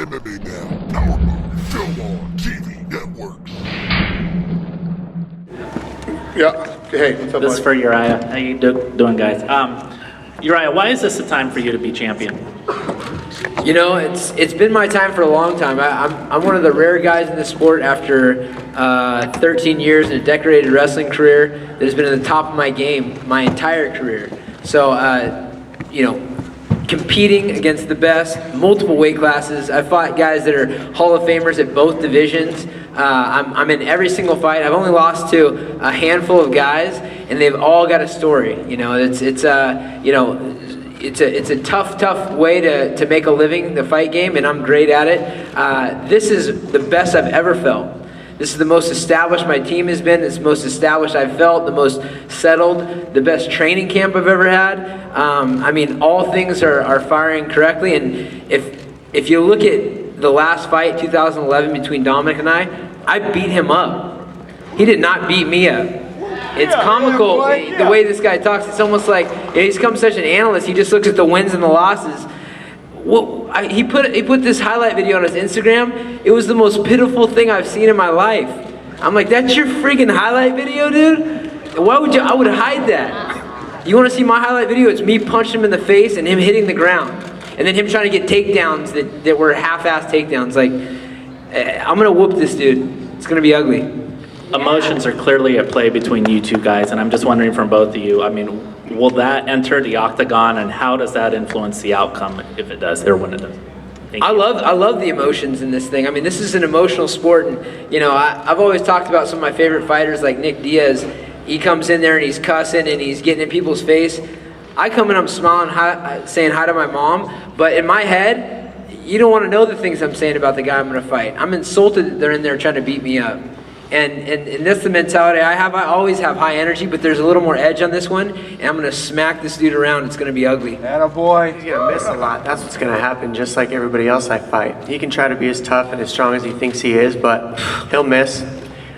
MMA Now, powered by Film On TV Networks. Yeah. Hey, what's up, This is buddy? for Uriah. How you doing, guys? Uriah, why is this the time for you to be champion? You know, it's been my time for a long time. I'm one of the rare guys in the sport after 13 years in a decorated wrestling career that has been at the top of my game my entire career. So, you know, competing against the best, multiple weight classes. I fought guys that are Hall of Famers at both divisions. I'm in every single fight. I've only lost to a handful of guys, and they've all got a story. You know, it's a tough way to make a living, the fight game, and I'm great at it. This is the best I've ever felt. This is the most established my team has been. It's the most established I've felt, the most settled, the best training camp I've ever had. I mean, all things are firing correctly, and if you look at the last fight, 2011, between Dominic and I beat him up. He did not beat me up. It's comical the way this guy talks. It's almost like he's become such an analyst. He just looks at the wins and the losses. Well, he put this highlight video on his Instagram. It was the most pitiful thing I've seen in my life. I'm like, that's your freaking highlight video, dude? Why would you? I would hide that. You want to see my highlight video? It's me punching him in the face and him hitting the ground, and then him trying to get takedowns that were half-assed takedowns. Like, I'm gonna whoop this dude. It's gonna be ugly. Emotions are clearly at play between you two guys, and I'm just wondering from both of you, I mean, will that enter the octagon, and how does that influence the outcome, if it does, or when it does? I love the emotions in this thing. I mean, this is an emotional sport, and you know, I've always talked about some of my favorite fighters like Nick Diaz. He comes in there and he's cussing and he's getting in people's face. I come in, I'm smiling, saying hi to my mom, but in my head, you don't want to know the things I'm saying about the guy I'm going to fight. I'm insulted that they're in there trying to beat me up. And that's the mentality I have. I always have high energy, but there's a little more edge on this one, and I'm going to smack this dude around. It's going to be ugly. Attaboy. He's going to miss a lot. That's what's going to happen, just like everybody else I fight. He can try to be as tough and as strong as he thinks he is, but he'll miss.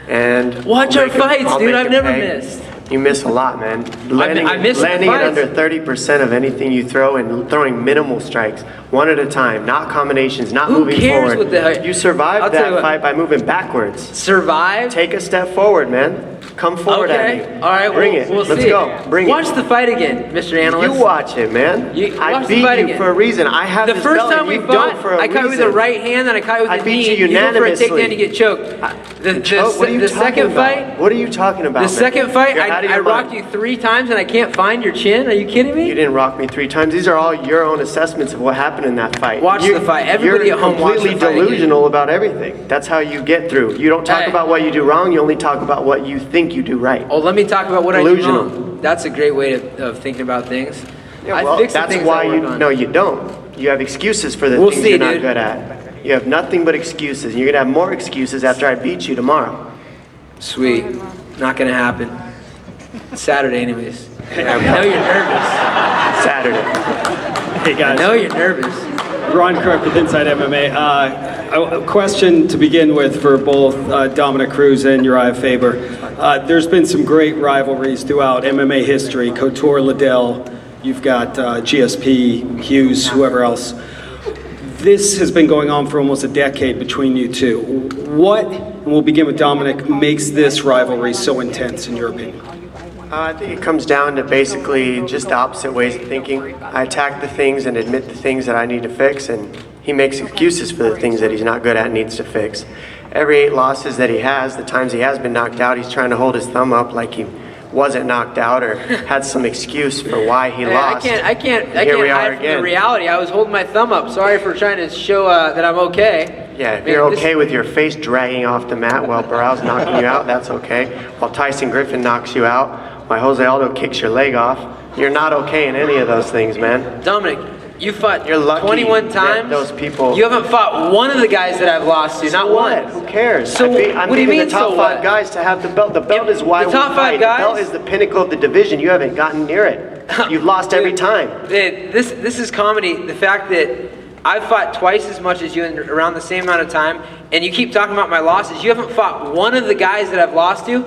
And watch our fights, dude. I've never missed. You miss a lot, man. Landing at under 30% of anything you throw and throwing minimal strikes, one at a time, not combinations, not moving forward. What the heck? You survived that fight by moving backwards. Survive? Take a step forward, man. Come forward at me. All right, bring it. We'll Let's see. go. Bring watch it. the fight again, Mr. Analyst. You watch it, man. I beat you for a reason. I have the this first belt time we and you fought, don't for a I caught you with the reason. right hand, and I caught you with the knee. I beat you You go for a unanimously. takedown, you get choked. What are you The talking second about? fight. What are you talking about? The man? second fight, You're out of I your rocked mind. you 3 times, and I can't find your chin. Are you kidding me? You didn't rock me 3 times. These are all your own assessments of what happened in that fight. Watch the fight. Everybody you're at home watch the completely fight again. delusional about everything. That's how you get through. You don't talk about what you do wrong. You only talk about what you think you do right. Oh, let me talk about what Delusional. I do wrong. That's a great way of thinking about things. Yeah, well, I fix the that's things why I work on. No, you don't. You have excuses for the We'll things see, you're not dude. good at. You have nothing but excuses. You're gonna have more excuses after I beat you tomorrow. Sweet. Not gonna happen. It's Saturday anyways. I know you're nervous. Saturday. Hey guys, I know you're nervous. Ron Crook with Inside MMA. A question to begin with for both Dominic Cruz and Uriah Faber. There's been some great rivalries throughout MMA history. Couture, Liddell, you've got GSP, Hughes, whoever else. This has been going on for almost a decade between you two. What, and we'll begin with Dominic, makes this rivalry so intense in your opinion? I think it comes down to basically just the opposite ways of thinking. I attack the things and admit the things that I need to fix, and he makes excuses for the things that he's not good at and needs to fix. Every 8 losses that he has, the times he has been knocked out, he's trying to hold his thumb up like he wasn't knocked out or had some excuse for why he lost. I can't Here we are hide from the again. reality. I was holding my thumb up. Sorry for trying to show that I'm okay. Yeah, if you're okay with your face dragging off the mat while Barrow's knocking you out, that's okay. While Tyson Griffin knocks you out, while Jose Aldo kicks your leg off, you're not okay in any of those things, man. Dominic, you fought You're lucky 21 that times. those people- You haven't fought one of the guys that I've lost to, not what? one. Who cares? So I'm what do you beating mean, the top so 5 what? guys to have the belt. The belt is why The top we 5 fight. guys? The belt is the pinnacle of the division. You haven't gotten near it. You've lost every time. This is comedy. The fact that I've fought twice as much as you in around the same amount of time, and you keep talking about my losses. You haven't fought one of the guys that I've lost to.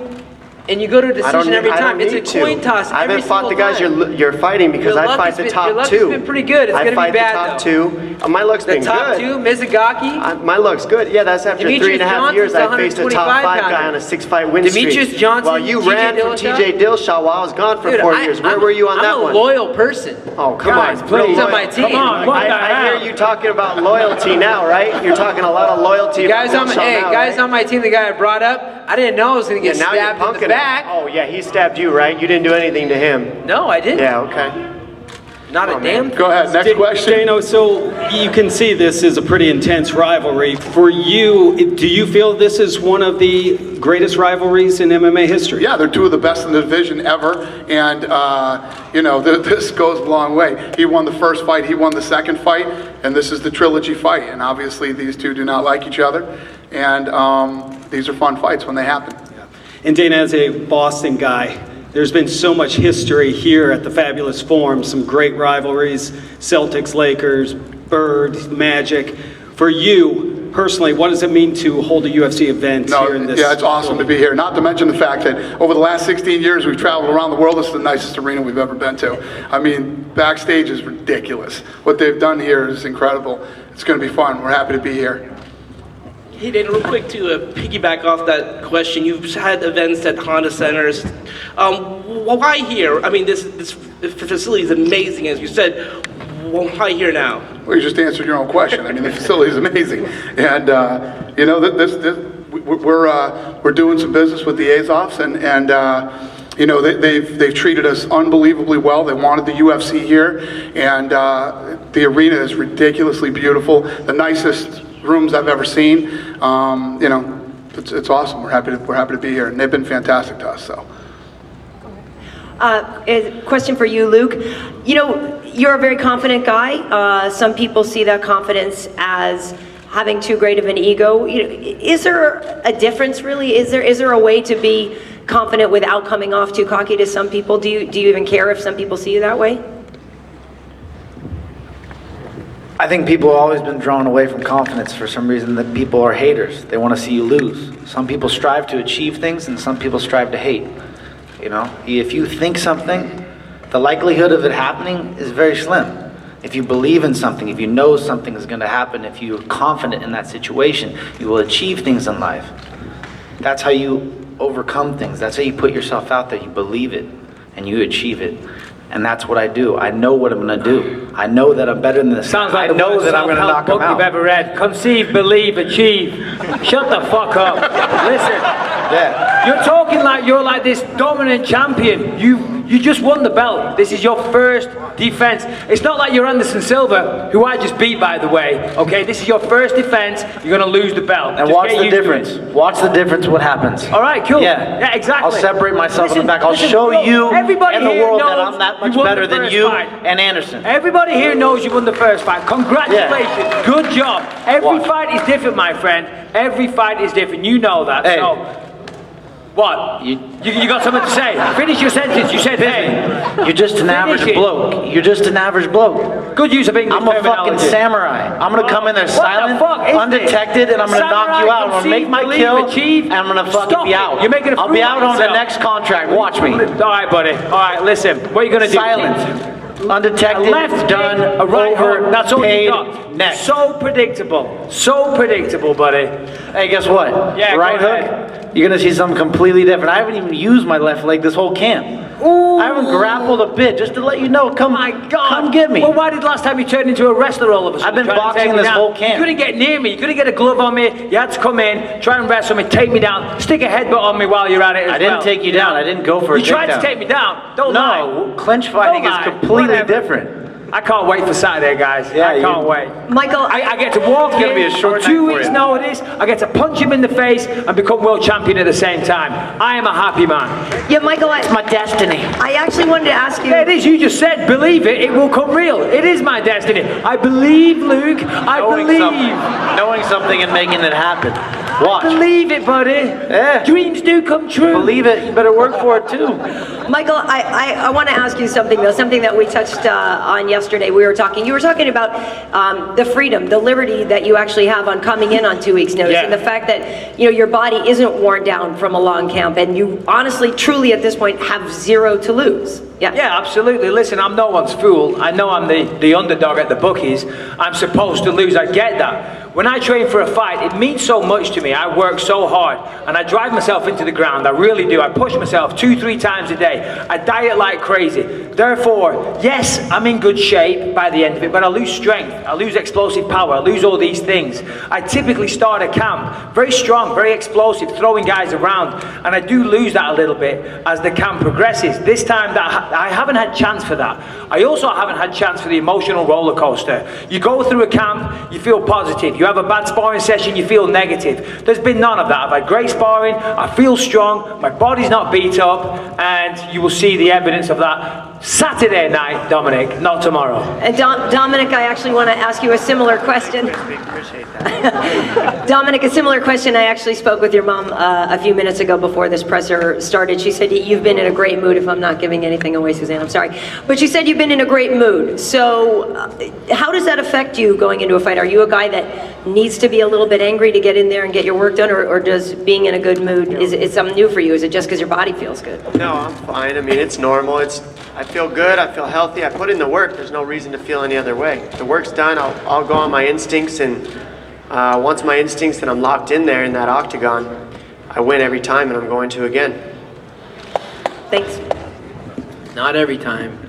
And you go to a I don't decision every I time. don't It's need a coin toss I every haven't fought the single guys time. you're fighting because Your I luck fight has the been- top your luck two. has been pretty good. It's I gonna be fight bad, the top though. two. My luck's The been top good. two, Mizugaki. My luck's good. Yeah, that's after Demetrius 3.5 years. Johnson's I faced a top 125 5 guy pounder. on a 6-fight win streak. Demetrius Johnson, While you TJ ran from Dillashaw? TJ Dillashaw while I was gone for Dude, 4 years. Where I'm- were you on that one? I'm a loyal person. Oh, come Guys, on. please. Real On my loyal. team. Come on, what the I hell? hear you talking about loyalty now, right? You're talking a lot of loyalty. The guys about on my, Dillashaw hey, now, guys right? on my team, the guy I brought up, I didn't know I was going to Yeah, get now you're stabbed in punking the him. back. Oh, yeah, he stabbed you, right? You didn't do anything to him. No, I didn't. Yeah, okay. Not a damn thing. Go ahead, next question. Dano, so you can see this is a pretty intense rivalry. For you, do you feel this is one of the greatest rivalries in MMA history? Yeah, they're two of the best in the division ever, and this goes a long way. He won the first fight, he won the second fight, and this is the trilogy fight. And obviously, these two do not like each other, and these are fun fights when they happen. And Dana, as a Boston guy, there's been so much history here at the Fabulous Forum, some great rivalries, Celtics, Lakers, Bird, Magic. For you, personally, what does it mean to hold a UFC event here in this? Yeah, it's awesome to be here. Not to mention the fact that over the last 16 years, we've traveled around the world. This is the nicest arena we've ever been to. I mean, backstage is ridiculous. What they've done here is incredible. It's going to be fun. We're happy to be here. Hey, Dana, real quick to piggyback off that question. You've had events at Honda Centers. Why here? I mean, this facility is amazing, as you said. Why here now? Well, you just answered your own question. I mean, the facility is amazing, and we're doing some business with the Azovs, and they've treated us unbelievably well. They wanted the UFC here, and the arena is ridiculously beautiful. The nicest rooms I've ever seen. It's awesome. We're happy to be here, and they've been fantastic to us. So. A question for you, Luke. You're a very confident guy. Some people see that confidence as having too great of an ego. Is there a difference, really? Is there a way to be confident without coming off too cocky to some people? Do you even care if some people see you that way? I think people have always been drawn away from confidence for some reason. That people are haters. They want to see you lose. Some people strive to achieve things, and some people strive to hate. If you think something, the likelihood of it happening is very slim. If you believe in something, if you know something is going to happen, if you're confident in that situation, you will achieve things in life. That's how you overcome things. That's how you put yourself out there. You believe it, and you achieve it. And that's what I do. I know what I'm going to do. I know that I'm better than this. Sounds like I know that I'm going to knock him book you've out. ever read. Conceive, believe, achieve. Shut the fuck up. Listen. Yeah. You're talking like you're like this dominant champion. You just won the belt. This is your first defense. It's not like you're Anderson Silva, who I just beat, by the way. Okay, this is your first defense. You're gonna lose the belt. And Just watch get the used to difference. it. Watch the difference what happens. All right, cool. Yeah, exactly. I'll separate myself in the back. I'll Listen, show you everybody and the here world that knows I'm that much you won better the than first you fight. and Anderson. Everybody here knows you won the first fight. Congratulations. Good job. Every Watch. fight is different, my friend. Every fight is different. You know that. Hey. So, what? You got something to say? Finish your sentence. You said, hey. You're just an average Finish it. bloke. You're just an average bloke. Good use of English I'm a fucking terminology. samurai. I'm gonna come in there What the silent, fuck is undetected, and I'm gonna knock Samurai, you out. I'm gonna make conceive, my believe, kill, achieve. and I'm gonna fucking Stop be it. out. You're making a I'll fool be of out on the yourself. next contract. Watch me. All right, buddy. All right, listen. What are you gonna do? Silent. Undetected, A left done, kick, a right over, hook. That's all paid, you got. next. So predictable. So predictable, buddy. Hey, guess what? Yeah, right go hook, ahead. you're gonna see something completely different. I haven't even used my left leg this whole camp. Ooh. I haven't grappled a bit, just to let you know. Come, My God. come get me. Well, why did last time you turn into a wrestler all of a sudden? I've been Trying to boxing take me this down? whole camp. You couldn't get near me. You couldn't get a glove on me. You had to come in, try and wrestle me, take me down, stick a headbutt on me while you're at it as I didn't well. take you down. I didn't go for a You tried to takedown. take me down. Don't lie. No, clinch fighting Don't is lie. completely Whatever. different. I can't wait for Saturday, guys. Yeah, I can't wait. Michael, I get to walk It's gonna in be a short on night 2 for weeks' you. notice. I get to punch him in the face and become world champion at the same time. I am a happy man. yeah, Michael, It's my destiny. I actually wanted to ask you. Yeah, it is. You just said, believe it, it will come real. It is my destiny. I believe, Luke. I believe. Knowing something and making it happen. Watch. Believe it, buddy. Yeah. Dreams do come true. Believe it. You better work for it too. Michael, I want to ask you something though, something that we touched on yesterday. You were talking about the freedom, the liberty that you actually have on coming in on 2 weeks' notice, Yeah. and the fact that your body isn't worn down from a long camp, and you honestly, truly at this point have zero to lose. Yeah. Yeah, absolutely. Listen, I'm no one's fool. I know I'm the underdog at the bookies. I'm supposed to lose. I get that. When I train for a fight, it means so much to me. I work so hard, and I drive myself into the ground. I really do. I push myself 2-3 times a day. I diet like crazy. Therefore, yes, I'm in good shape by the end of it, but I lose strength. I lose explosive power. I lose all these things. I typically start a camp very strong, very explosive, throwing guys around, and I do lose that a little bit as the camp progresses. This time, I haven't had chance for that. I also haven't had chance for the emotional roller coaster. You go through a camp, you feel positive. You have a bad sparring session, you feel negative. There's been none of that. I've had great sparring, I feel strong, my body's not beat up, and you will see the evidence of that Saturday night, Dominic, not tomorrow. And Dominic, I actually want to ask you a similar question. Appreciate that. Dominic, a similar question. I actually spoke with your mom a few minutes ago before this presser started. She said you've been in a great mood. If I'm not giving anything away, Suzanne, I'm sorry. But she said you've been in a great mood. So how does that affect you going into a fight? Are you a guy that needs to be a little bit angry to get in there and get your work done? Or does being in a good mood, is it something new for you? Is it just because your body feels good? No, I'm fine. I mean, it's normal. I feel good. I feel healthy. I put in the work. There's no reason to feel any other way. If the work's done, I'll go on my instincts, and once my instincts and I'm locked in there in that octagon, I win every time, and I'm going to again. Thanks. Not every time.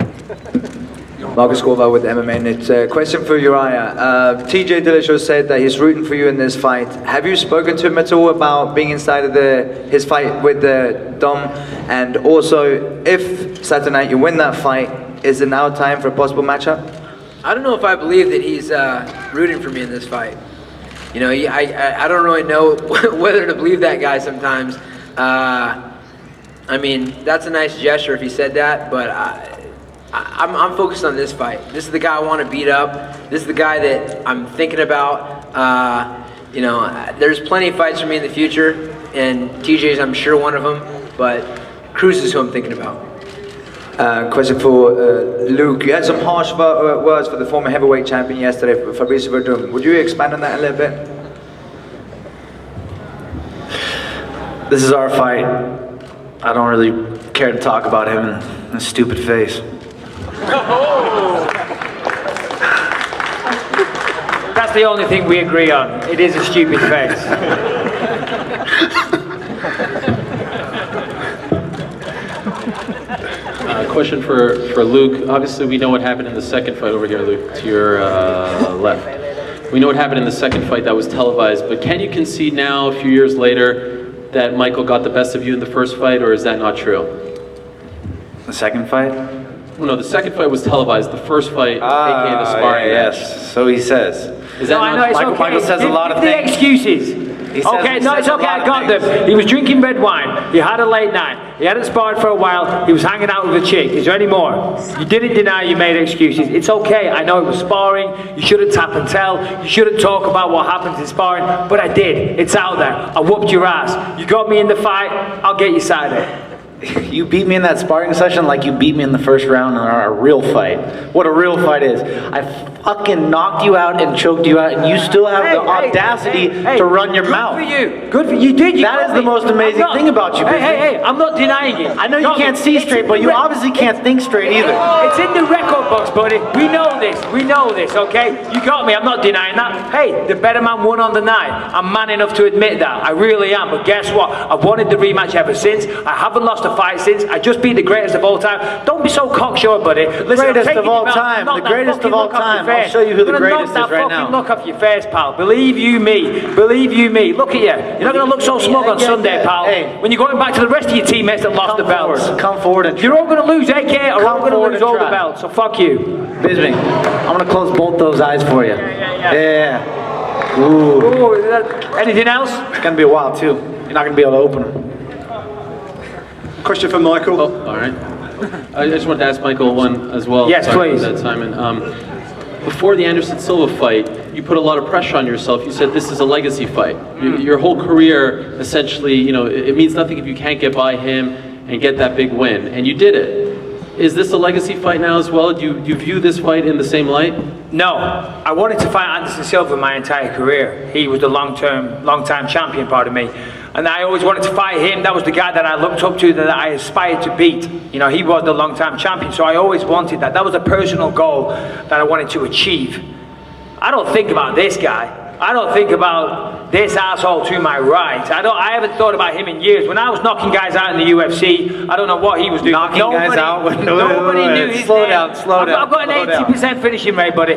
Marcus Gorval with MMA Net. Question for Uriah. TJ Dillashaw said that he's rooting for you in this fight. Have you spoken to him at all about being inside of his fight with Dom? And also, if Saturday night you win that fight, is it now time for a possible matchup? I don't know if I believe that he's rooting for me in this fight. I don't really know whether to believe that guy sometimes. I mean, that's a nice gesture if he said that, but I'm focused on this fight. This is the guy I want to beat up. This is the guy that I'm thinking about. There's plenty of fights for me in the future, and TJ's I'm sure one of them, but Cruz is who I'm thinking about. Question for Luke. You had some harsh words for the former heavyweight champion yesterday, Fabricio Verdum. Would you expand on that a little bit? This is our fight. I don't really care to talk about him and his stupid face. That's the only thing we agree on. It is a stupid face. Question for Luke. Obviously, we know what happened in the second fight over here, Luke, to your left. We know what happened in the second fight that was televised, but can you concede now, a few years later, that Michael got the best of you in the first fight, or is that not true? The second fight? Well, no, the second fight was televised. The first fight, aka the sparring match. Yes, so he says. Is that No, I know, it's okay. Michael says a lot of Give things. the excuses. Okay, no, it's okay, I got them. He was drinking red wine. He had a late night. He hadn't sparred for a while. He was hanging out with a chick. Is there any more? You didn't deny you made excuses. It's okay. I know it was sparring. You shouldn't tap and tell. You shouldn't talk about what happened in sparring. But I did. It's out there. I whooped your ass. You got me in the fight. I'll get you Saturday. You beat me in that sparring session like you beat me in the first round in our real fight. What a real fight is. I fucking knocked you out and choked you out, and you still have the audacity to run your mouth. Good for you. Good for you. Did you? That is the most amazing thing about you, Hey, I'm not denying it. I know you can't see straight, but you obviously can't think straight either. It's in the record books, buddy. We know this. We know this, okay? You got me. I'm not denying that. Hey, the better man won on the night. I'm man enough to admit that. I really am. But guess what? I've wanted the rematch ever since. I haven't lost a fight since. I just beat the greatest of all time. Don't be so cocksure, buddy. Listen, Greatest of all time. The greatest of all time. I'll show you who the greatest is right now. Look off your face, pal. Believe you me. Believe you me. Look at you. You're not going to look so smug on Sunday, pal. Hey. When you're going back to the rest of your teammates that lost the belts. Come forward and You're all going to lose, AK, or all going to lose all the try. belts. So fuck you. Bisbee, I'm going to close both those eyes for you. Yeah. Ooh. Ooh, anything else? It's going to be a while, too. You're not going to be able to open them. Question for Michael. Oh, all right. I just wanted to ask Michael one as well. Yes, Sorry please. about that, Simon. before the Anderson Silva fight, you put a lot of pressure on yourself. You said this is a legacy fight. Your whole career, essentially, you know, it means nothing if you can't get by him and get that big win, and you did it. Is this a legacy fight now as well? Do you view this fight in the same light? No, I wanted to fight Anderson Silva my entire career. He was the long-time champion, pardon me. And I always wanted to fight him. That was the guy that I looked up to, that I aspired to beat. You know, he was the long-time champion, so I always wanted that. That was a personal goal that I wanted to achieve. I don't think about this guy. I don't think about this asshole to my right. I haven't thought about him in years. When I was knocking guys out in the UFC, I don't know what he was doing. Knocking guys out? Nobody knew his Slow name. down, slow down. I've got an 80% finishing rate, buddy.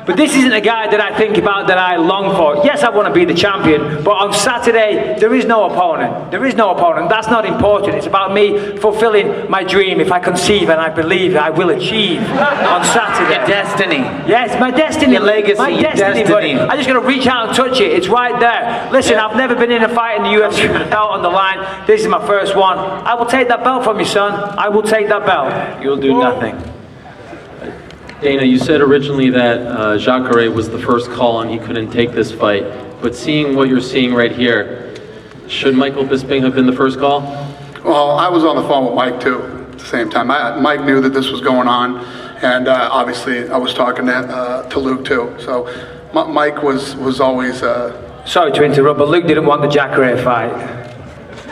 But this isn't a guy that I think about, that I long for. Yes, I want to be the champion, but on Saturday, there is no opponent. There is no opponent. That's not important. It's about me fulfilling my dream. If I conceive and I believe, I will achieve on Saturday. Your destiny. Yes, my destiny. Your legacy, My your destiny, destiny. buddy. I just got to reach out and touch it. It's right there. Listen, I've never been in a fight in the UFC with a belt on the line. This is my first one. I will take that belt from you, son. I will take that belt. You'll do nothing. Dana, you said originally that Jacare was the first call and he couldn't take this fight. But seeing what you're seeing right here, should Michael Bisping have been the first call? Well, I was on the phone with Mike too at the same time. Mike knew that this was going on, and obviously I was talking to Luke too. So Mike was always... Sorry to interrupt, but Luke didn't want the Jacare fight.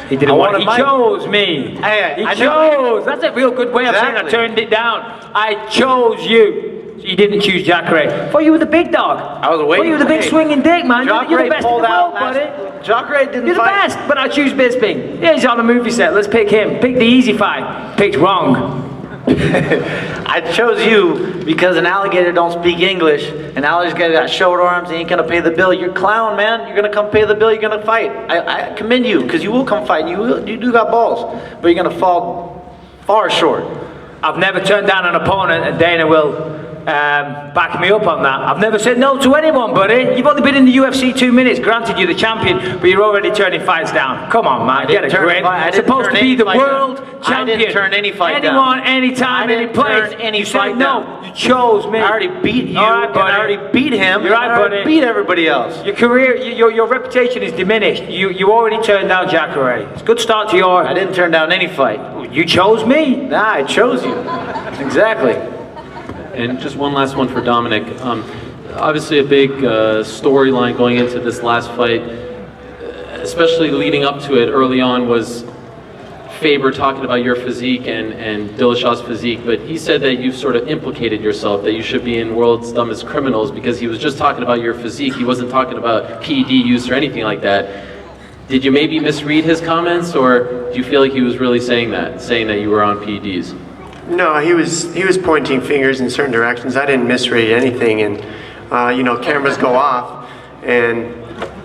He didn't want it. He chose me. He chose. That's a real good way of saying I turned it down. I chose you. So you didn't choose Jacare. Thought you were the big dog. I was waiting. Thought you were the big swinging dick, man. You're the best in the world, buddy. Jacare didn't You're the fight. best, but I choose Bisping. Yeah, he's on a movie set. Let's pick him. Pick the easy fight. Picked wrong. I chose you because an alligator don't speak English. An alligator got short arms. He ain't gonna pay the bill. You're a clown, man. You're gonna come pay the bill. You're gonna fight. I commend you because you will come fight. You do got balls, but you're gonna fall far short. I've never turned down an opponent, and Dana will back me up on that. I've never said no to anyone, buddy. You've only been in the UFC 2 minutes. Granted, you're the champion, but you're already turning fights down. Come on, man. Get a grip. It's supposed to be the world champion. I didn't turn any fight down. Anyone, anytime, any place. Any you fight said no. down. You chose me. I already beat you. All right, buddy. I already beat him. You're right, I already buddy. beat everybody else. Your career, your reputation is diminished. You already turned down Jacare. It's a good start to your... I didn't turn down any fight. You chose me. Nah, I chose you. Exactly. And just one last one for Dominic. Obviously a big storyline going into this last fight, especially leading up to it early on, was Faber talking about your physique and Dillashaw's physique, but he said that you sort of implicated yourself, that you should be in World's Dumbest Criminals because he was just talking about your physique. He wasn't talking about PED use or anything like that. Did you maybe misread his comments, or do you feel like he was really saying that you were on PEDs? No, he was pointing fingers in certain directions. I didn't misread anything, and you know, cameras go off, and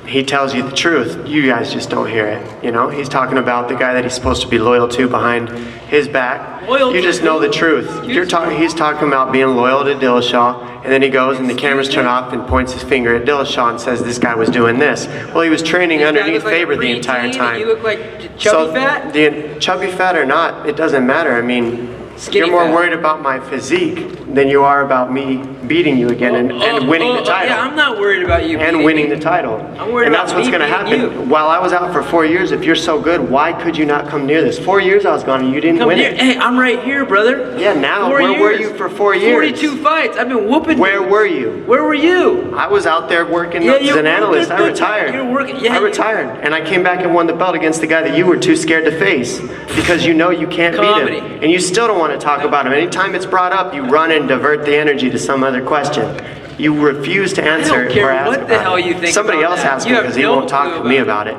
he tells you the truth. You guys just don't hear it. You know, he's talking about the guy that he's supposed to be loyal to behind his back. You just know the truth. He's talking about being loyal to Dillashaw, and then he goes and the cameras turn off and points his finger at Dillashaw and says this guy was doing this. Well, he was training underneath Faber the entire time. You look like chubby fat? Chubby fat or not, it doesn't matter. I mean, you're more worried about my physique than you are about me beating you again and winning the title. Yeah, I'm not worried about you and winning the title. I'm worried and about that's what's going to happen. you. While I was out for 4 years, if you're so good, why could you not come near this? 4 years I was gone and you didn't win it. Hey, I'm right here, brother. Yeah, now. Where were you for 4 years? 42 fights. I've been whooping. Where were you? Where were you? I was out there working as an analyst. I retired. You're working. Yeah, I retired. And I came back and won the belt against the guy that you were too scared to face because you know you can't beat him. And you still don't want to talk about him. Anytime it's brought up, you run and divert the energy to some other question. You refuse to answer I don't care or ask what the hell you think. Somebody about else that. asked him because he won't talk to me about it.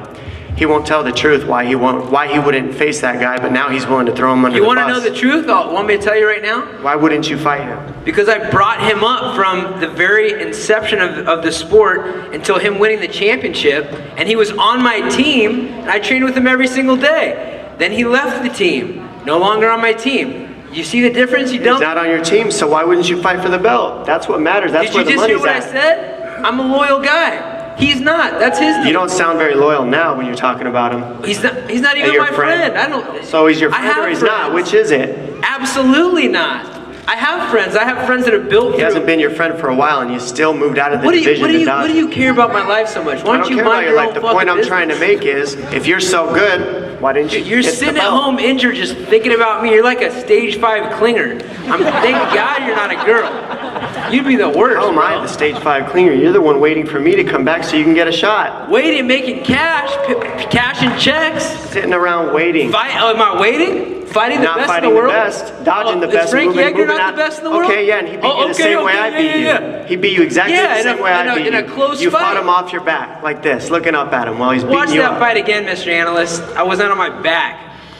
He won't tell the truth why he wouldn't face that guy, but now he's willing to throw him under the bus. You want to know the truth? Want me to tell you right now? Why wouldn't you fight him? Because I brought him up from the very inception of the sport until him winning the championship, and he was on my team, and I trained with him every single day. Then he left the team, no longer on my team. You see the difference? You don't? He's not on your team, so why wouldn't you fight for the belt? That's what matters. That's where the money's at. Did you just hear what I said? I'm a loyal guy. He's not. That's his team. You don't sound very loyal now when you're talking about him. He's not even my friend. I don't. So he's your friend or he's not? Which is it? Absolutely not. I have friends. I have friends that are built He through. hasn't been your friend for a while, and you still moved out of the What do you division to Dodge. what do you care about my life so much? Why I don't don't you care mind about your your life. own The fucking point I'm business? trying to make is, if you're so good, why didn't you? You're get the sitting at belt? home injured, just thinking about me. You're like a stage 5 clinger. Thank God you're not a girl. You'd be the worst. How am I the stage 5 clinger? You're the one waiting for me to come back so you can get a shot. Waiting, making cash, cashing checks. Sitting around waiting. Am I waiting? Fighting the Not best fighting in the the world? best, dodging the Is best, Frank moving Yeager not out. the best in the world? Okay, yeah, and he beat you the okay, same way I okay, beat you. yeah. He beat you exactly Yeah, the same way I beat in you. a close You fought fight. him off your back, like this, looking up at him while he's beating Watch you that up. fight again, Mr. Analyst. I was not on my back.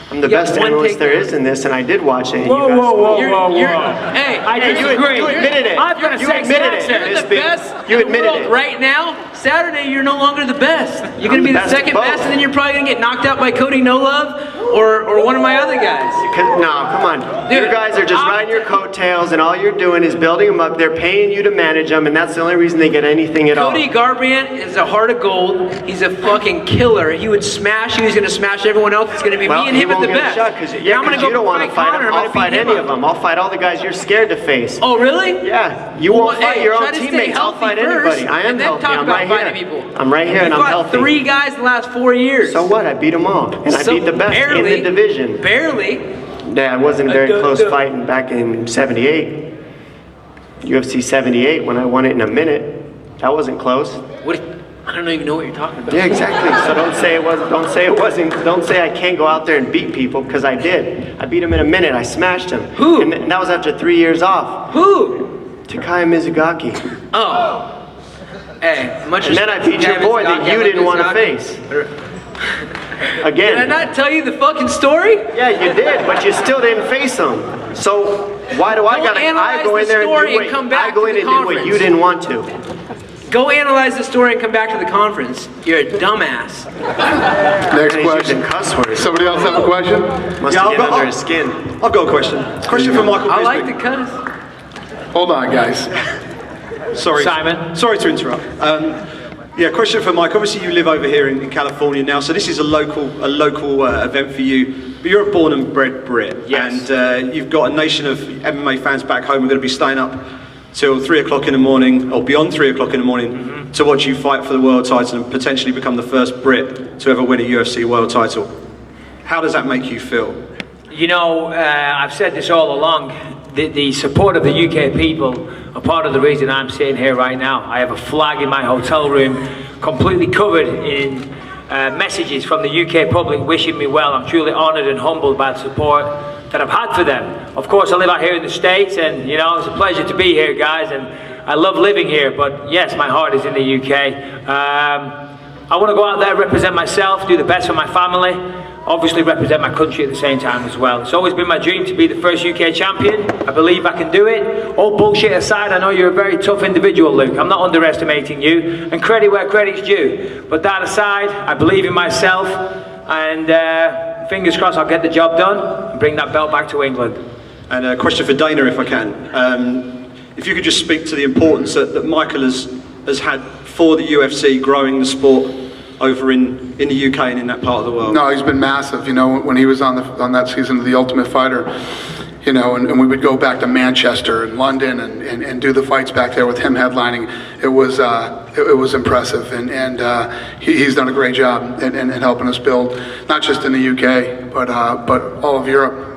I'm the You got best one analyst there takedown. is in this, and I did watch it. Whoa, You guys- whoa, whoa, You're- whoa, you're- whoa. Hey, I Hey, disagree. you admitted it. I've got a You sexy admitted it. accent. You're You're the best You in the admitted world it. right now. Saturday, you're no longer the best. You're going I'm to be the the best at second both. best, and then you're probably going to get knocked out by Cody No Love or one of my other guys. No, come on. Dude, you guys are just riding your coattails, and all you're doing is building them up. They're paying you to manage them, and that's the only reason they get anything at all. Cody Garbrandt is a heart of gold. He's a fucking killer. He would smash you. He's going to smash everyone else. It's going to be me and he him at won't the get a best. shot because And I'm gonna you don't want to fight Conor. him. I'm I'll gonna fight beat him any up. of them. I'll fight all the guys you're scared to face. Oh, really? Yeah, you Well, won't fight hey, your try own to stay teammates. I'll healthy fight first, anybody. I am and then healthy. talk I'm about right fighting here. people. I'm right here, and You I'm fought healthy. 3 guys in the last 4 years. So what? I beat them all, and I So beat the best barely, in the division. Barely. Yeah, it wasn't a very close fighting back in '78. UFC '78 when I won it in a minute. That wasn't close. What? I don't even know what you're talking about. Yeah, exactly. So don't say it wasn't. Don't say it wasn't. Don't say I can't go out there and beat people because I did. I beat him in a minute. I smashed him. Who? And that was after 3 years off. Who? Takaya Mizugaki. Oh. Hey, much And then I beat your boy that you didn't want to face. Again. Did I not tell you the fucking story? Yeah, you did, but you still didn't face him. So why do I Don't gotta? I analyze go in the there and story do and what come back I go to in the and do what conference. you didn't want to. Go analyze the story and come back to the conference. You're a dumbass. Next He's question. using cuss words. Somebody else have a question? Must Yeah, have I've get got- under his skin. I've got a question. Question for Michael I like Bisping. the cuss. Hold on, guys. Sorry, Simon. Sorry to interrupt. Yeah, question for Mike. Obviously, you live over here in California now, so this is a local event for you. But you're a born and bred Brit, Yes. and you've got a nation of MMA fans back home who are going to be staying up till 3 o'clock in the morning, or beyond 3 o'clock in the morning, to watch you fight for the world title and potentially become the first Brit to ever win a UFC world title. How does that make you feel? You know, I've said this all along. The support of the UK people are part of the reason I'm sitting here right now. I have a flag in my hotel room completely covered in messages from the UK public wishing me well. I'm truly honoured and humbled by the support that I've had for them. Of course, I live out here in the States, and you know, it's a pleasure to be here, guys, and I love living here, but yes, my heart is in the UK. I want to go out there, represent myself, do the best for my family, obviously represent my country at the same time as well. It's always been my dream to be the first UK champion. I believe I can do it. All bullshit aside, I know you're a very tough individual, Luke. I'm not underestimating you, and credit where credit's due. But that aside, I believe in myself, and fingers crossed I'll get the job done and bring that belt back to England. And a question for Dana, if I can. If you could just speak to the importance that Michael has had for the UFC, growing the sport over in the UK and in that part of the world. No, he's been massive. You know, when he was on that season of The Ultimate Fighter, you know, and we would go back to Manchester and London and do the fights back there with him headlining. It was impressive, and he's done a great job in helping us build, not just in the UK, but all of Europe.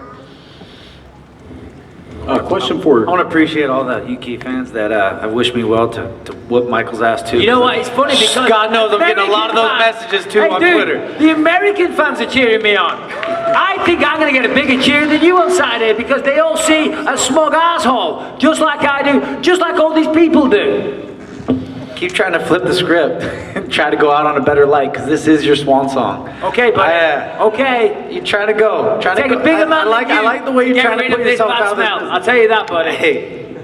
Question for... I want to appreciate all the UK fans that have wished me well to whoop Michael's ass too. You know what? It's funny because God knows I'm getting a lot of those American messages too Hey, on dude, Twitter. The American fans are cheering me on. I think I'm going to get a bigger cheer than you on Saturday because they all see a smug asshole, just like I do, just like all these people do. Keep trying to flip the script and try to go out on a better light because this is your swan song. Okay, buddy. Okay. You try to go. Try Take to go. a big amount. I like the way you're Get trying to rid put of this yourself bad out smell. there. I'll tell you that, buddy. Hey.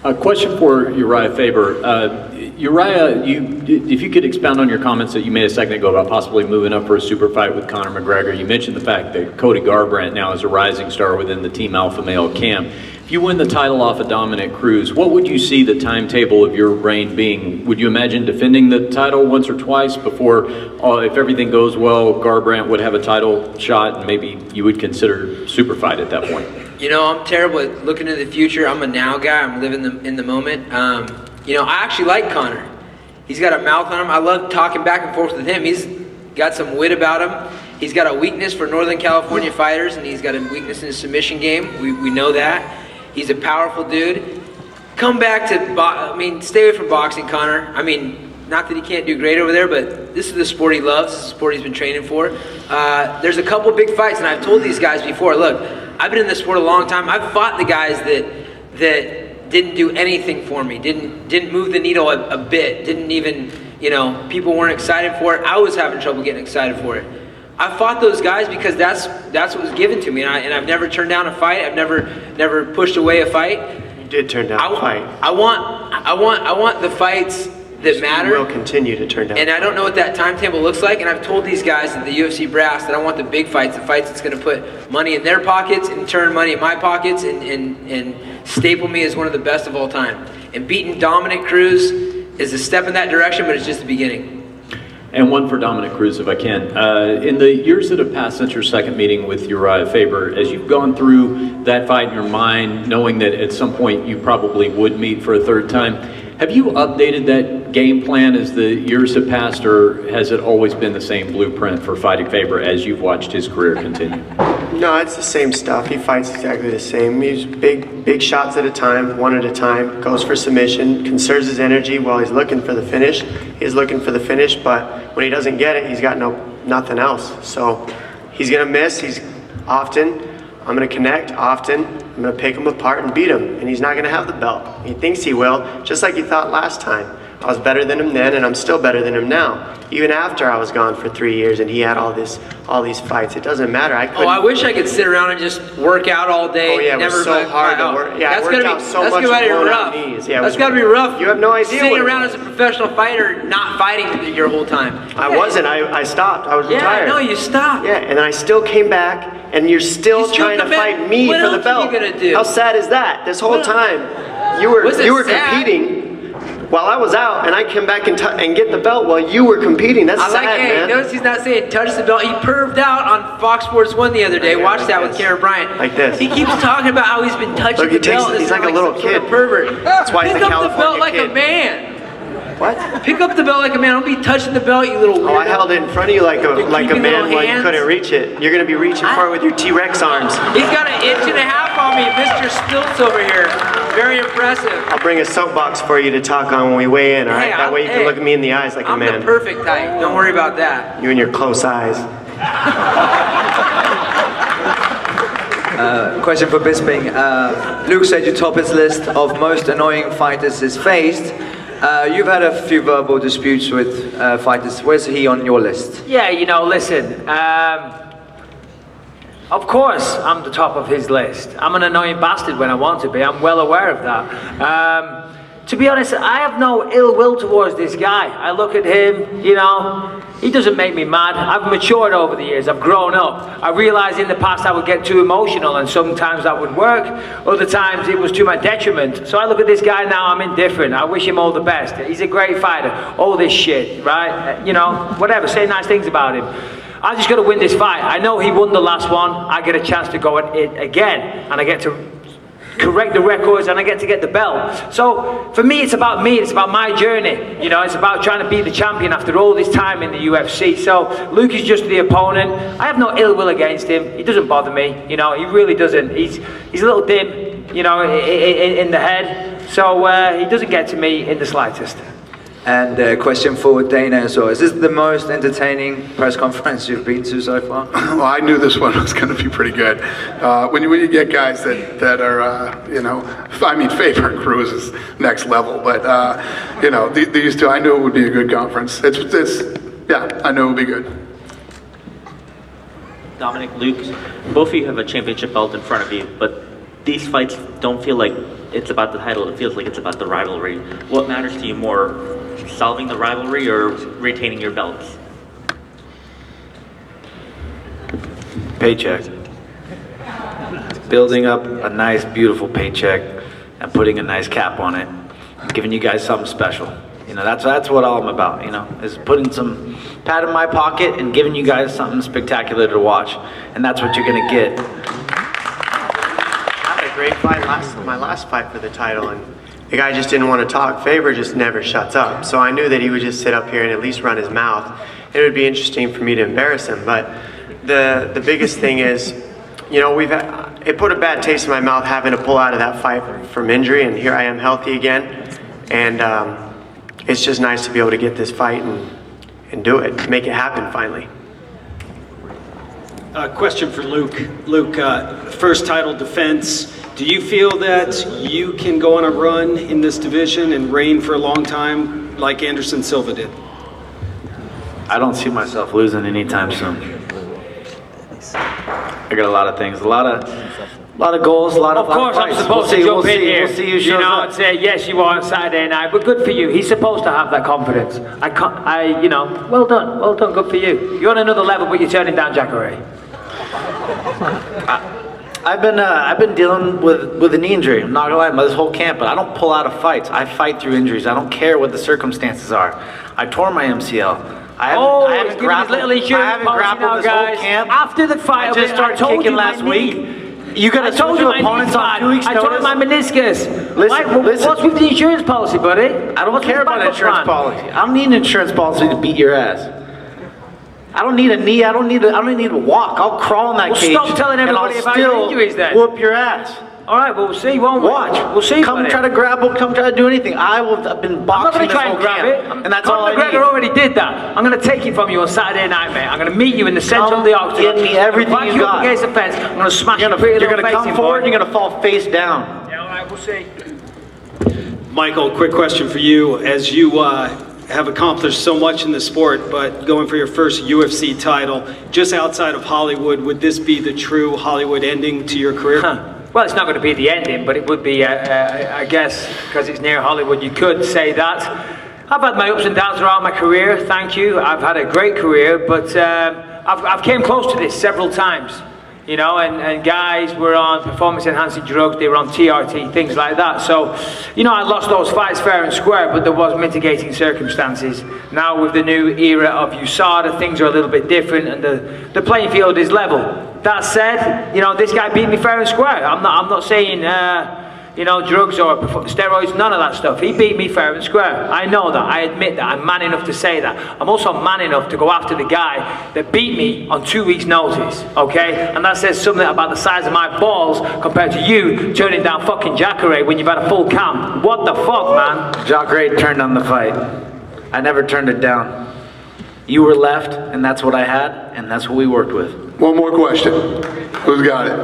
A question for Uriah Faber. Uriah, if you could expound on your comments that you made a second ago about possibly moving up for a super fight with Conor McGregor. You mentioned the fact that Cody Garbrandt now is a rising star within the Team Alpha Male camp. If you win the title off of Dominic Cruz, what would you see the timetable of your reign being? Would you imagine defending the title once or twice before, if everything goes well, Garbrandt would have a title shot and maybe you would consider super fight at that point? You know, I'm terrible at looking into the future. I'm a now guy. I'm living in the moment. You know, I actually like Connor. He's got a mouth on him. I love talking back and forth with him. He's got some wit about him. He's got a weakness for Northern California fighters, and he's got a weakness in his submission game. We know that. He's a powerful dude. Come back to, stay away from boxing, Connor. I mean, not that he can't do great over there, but this is the sport he loves. This is the sport he's been training for. There's a couple big fights, and I've told these guys before, look, I've been in this sport a long time. I've fought the guys that didn't do anything for me, didn't move the needle a bit, didn't even, you know, people weren't excited for it. I was having trouble getting excited for it. I fought those guys because that's what was given to me, and I've never turned down a fight. I've never pushed away a fight. You did turn down a fight. I want the fights that matter. You will continue to turn down. And I don't know what that timetable looks like, and I've told these guys at the UFC brass that I want the big fights, the fights that's going to put money in their pockets and turn money in my pockets and staple me as one of the best of all time. And beating Dominic Cruz is a step in that direction, but it's just the beginning. And one for Dominic Cruz, if I can. In the years that have passed since your second meeting with Uriah Faber, as you've gone through that fight in your mind, knowing that at some point you probably would meet for a third time, have you updated that game plan as the years have passed, or has it always been the same blueprint for fighting Faber as you've watched his career continue? No, it's the same stuff. He fights exactly the same. He's big shots at a time, one at a time, goes for submission, conserves his energy while he's looking for the finish. He's looking for the finish, but when he doesn't get it, he's got nothing else. So he's gonna miss. I'm gonna connect often. I'm gonna pick him apart and beat him, and he's not gonna have the belt. He thinks he will, just like he thought last time. I was better than him then, and I'm still better than him now. Even after I was gone for 3 years and he had all these fights, it doesn't matter. I wish I could sit around and just work out all day. Oh yeah, it was so hard to work. Yeah, that's I worked gotta out be, so that's much gotta be with rough. knees. Yeah, that's gotta be rough. You have no idea. Sitting around as a professional fighter, not fighting your whole time. I wasn't. I stopped. I was retired. Yeah, no, you stopped. Yeah, and I still came back, and you're still trying to fight me for the belt. What else are you gonna do? How sad is that? This whole time, you were competing while I was out, and I came back and get the belt while you were competing. That's sad, man. Notice he's not saying touch the belt. He perved out on Fox Sports 1 the other day. Watch that with Karen Bryant. Like this. He keeps talking about how he's been touching the belt. He's like a little kid. Sort of pervert. That's why he's a Pick up the California belt like kid. a man. What? Pick up the belt like a man. Don't be touching the belt, you little weirdo. Oh, I held it in front of you like a man while you hands. couldn't reach it. You're gonna be reaching for it with your T-Rex arms. He's got an inch and a half on me, Mr. Stilts over here. Very impressive. I'll bring a soapbox for you to talk on when we weigh in, all right? That way you can look at me in the eyes like a man. I'm the perfect height. Don't worry about that. You and your close eyes. Question for Bisping. Luke said you top his list of most annoying fighters he's faced. You've had a few verbal disputes with fighters. Where's he on your list? Yeah, you know, listen. Of course, I'm the top of his list. I'm an annoying bastard when I want to be. I'm well aware of that. To be honest, I have no ill will towards this guy. I look at him, you know, he doesn't make me mad. I've matured over the years. I've grown up. I realized in the past I would get too emotional, and sometimes that would work. Other times it was to my detriment. So I look at this guy now, I'm indifferent. I wish him all the best. He's a great fighter. All this shit, right? You know, whatever. Say nice things about him. I just got to win this fight. I know he won the last one. I get a chance to go at it again, and I get to correct the records, and I get to get the belt. So for me, it's about me. It's about my journey. You know, it's about trying to be the champion after all this time in the UFC. So Luke is just the opponent. I have no ill will against him. He doesn't bother me. You know, he really doesn't. He's a little dim, you know, in the head. So he doesn't get to me in the slightest. And a question for Dana as well. Is this the most entertaining press conference you've been to so far? Well, I knew this one was going to be pretty good. When you get guys that are, you know, I mean, Faber and Cruz is next level, but, you know, these two, I knew it would be a good conference. Yeah, I knew it would be good. Dominic, Luke, both of you have a championship belt in front of you, but these fights don't feel like it's about the title. It feels like it's about the rivalry. What matters to you more, solving the rivalry or retaining your belts? Paycheck. Building up a nice, beautiful paycheck and putting a nice cap on it, giving you guys something special. You know, that's what all I'm about, you know, is putting some pad in my pocket and giving you guys something spectacular to watch. And that's what you're gonna get. great fight my last fight for the title, and the guy just didn't want to talk. Faber just never shuts up. So I knew that he would just sit up here and at least run his mouth. It would be interesting for me to embarrass him. But the biggest thing is, you know, it put a bad taste in my mouth having to pull out of that fight from injury, and here I am healthy again. And it's just nice to be able to get this fight and do it, make it happen finally. Question for Luke. Luke, first title defense. Do you feel that you can go on a run in this division and reign for a long time like Anderson Silva did? I don't see myself losing anytime soon. I got a lot of things, a lot of goals, a lot of Of course, I'm supposed to jump in here, We'll see who you shows know, up. and say, yes, you are on Saturday night, but good for you. He's supposed to have that confidence. You know, well done, good for you. You're on another level, but you're turning down Jacare. I've been dealing with a knee injury. I'm not gonna lie, this whole camp, but I don't pull out of fights. I fight through injuries. I don't care what the circumstances are. I tore my MCL. I haven't grappled. I haven't grappled this whole camp. After the fight, I just started kicking last week. You got to switch your opponents on 2 weeks' I notice. told you my meniscus. Listen. What's with the insurance policy, buddy? I don't care about insurance policy. I don't need an insurance policy to beat your ass. I don't need a knee. I don't need to walk. I'll crawl in that cage. Stop telling everybody about your injuries then. Whoop your ass. All right, well, we'll see, won't we? Watch. We'll see. Come try to grapple. Come try to do anything. I've been boxing this whole camp, and that's all I need. McGregor already did that. I'm going to take it from you on Saturday night, mate. I'm going to meet you in the center of the octagon. Get me everything you got. up against the fence. I'm going to smash You're going to come forward. You're going to fall face down. Yeah, all right, we'll see. Michael, quick question for you. As you have accomplished so much in the sport, but going for your first UFC title, just outside of Hollywood, would this be the true Hollywood ending to your career? Well, it's not going to be the ending, but it would be, I guess, because it's near Hollywood, you could say that. I've had my ups and downs throughout my career, thank you. I've had a great career, but I've came close to this several times. You know, and guys were on performance-enhancing drugs, they were on TRT, things like that. So, you know, I lost those fights fair and square, but there was mitigating circumstances. Now with the new era of USADA, things are a little bit different, and the playing field is level. That said, you know, this guy beat me fair and square. I'm not saying, you know, drugs or steroids, none of that stuff. He beat me fair and square. I know that. I admit that. I'm man enough to say that. I'm also man enough to go after the guy that beat me on 2 weeks' notice, okay? And that says something about the size of my balls compared to you turning down fucking Jacare when you've had a full camp. What the fuck, man? Jacare turned on the fight. I never turned it down. You were left, and that's what I had, and that's what we worked with. One more question. Who's got it?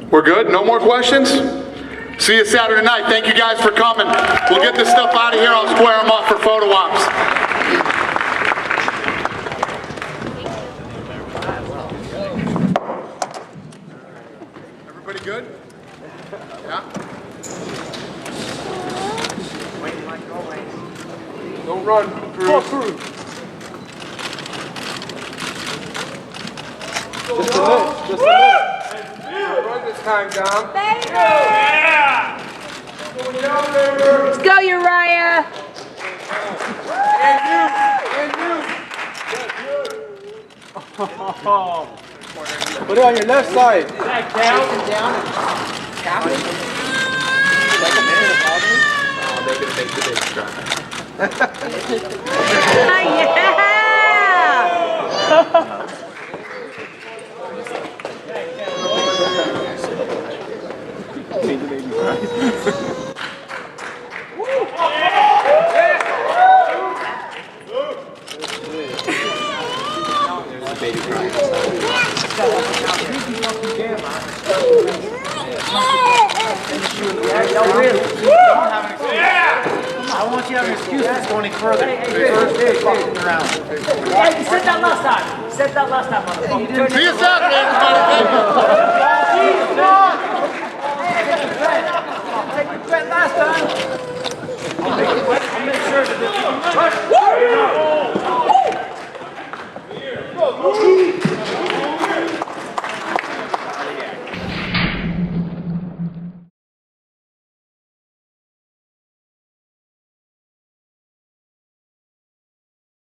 We're good? No more questions? See you Saturday night. Thank you guys for coming. We'll get this stuff out of here. I'll square them off for photo ops. Everybody good? Yeah? Don't run. Through. Just a minute. Run this time, Dom. Yeah! Let's go, Uriah. And you. Put it on your left side. Back down. Tap it. Like a minute above me? Oh, they're going to make the big try. Yeah! I want you to have an excuse to go any further. Hey, fucking around. Yeah, you said that last time. You said that last time, motherfucker. See you Saturday, everybody. Take the bet last time. I'll make sure to